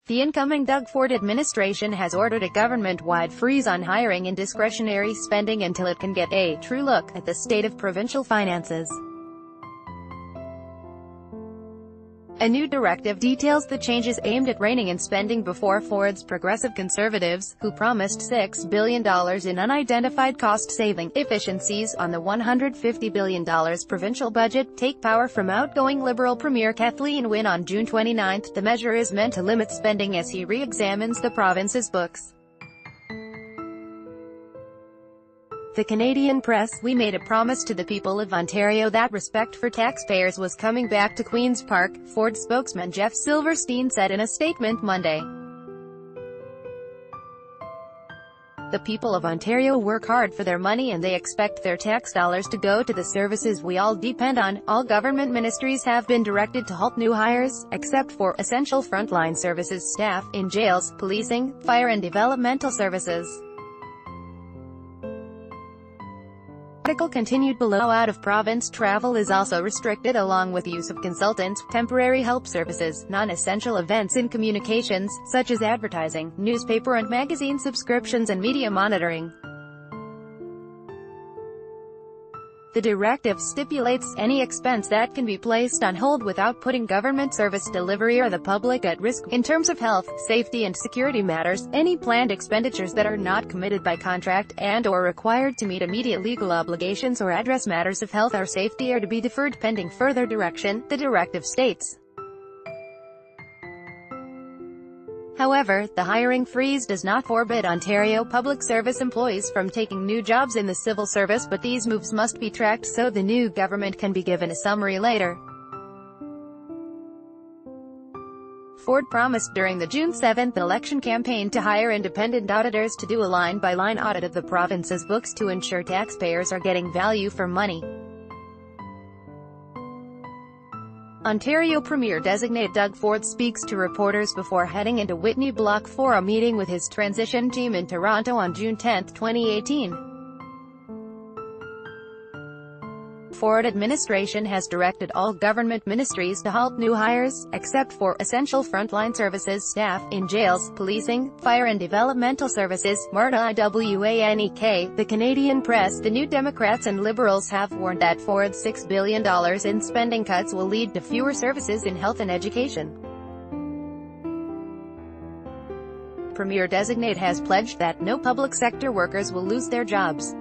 The incoming Doug Ford administration has ordered a government-wide freeze on hiring and discretionary spending until it can get a true look at the state of provincial finances. A new directive details the changes aimed at reining in spending before Ford's progressive Conservatives, who promised $6 billion in unidentified cost-saving efficiencies on the $150 billion provincial budget, take power from outgoing Liberal Premier Kathleen Wynne on June 29. The measure is meant to limit spending as he re-examines the province's books. The Canadian Press: "We made a promise to the people of Ontario that respect for taxpayers was coming back to Queen's Park," Ford spokesman Jeff Silverstein said in a statement Monday. "The people of Ontario work hard for their money and they expect their tax dollars to go to the services we all depend on. All government ministries have been directed to halt new hires, except for essential frontline services staff, in jails, policing, fire and developmental services." The article continued below. Out-of-province travel is also restricted, along with use of consultants, temporary help services, non-essential events in communications, such as advertising, newspaper and magazine subscriptions and media monitoring. The directive stipulates any expense that can be placed on hold without putting government service delivery or the public at risk. In terms of health, safety and security matters, any planned expenditures that are not committed by contract and/or required to meet immediate legal obligations or address matters of health or safety are to be deferred pending further direction, the directive states. However, the hiring freeze does not forbid Ontario public service employees from taking new jobs in the civil service, but these moves must be tracked so the new government can be given a summary later. Ford promised during the June 7 election campaign to hire independent auditors to do a line-by-line audit of the province's books to ensure taxpayers are getting value for money. Ontario Premier-designate Doug Ford speaks to reporters before heading into Whitney Block for a meeting with his transition team in Toronto on June 10, 2018. Ford administration has directed all government ministries to halt new hires, except for essential frontline services staff, in jails, policing, fire and developmental services, MRTA. The Canadian Press: "The New Democrats and Liberals have warned that Ford's $6 billion in spending cuts will lead to fewer services in health and education." Premier-designate has pledged that no public sector workers will lose their jobs.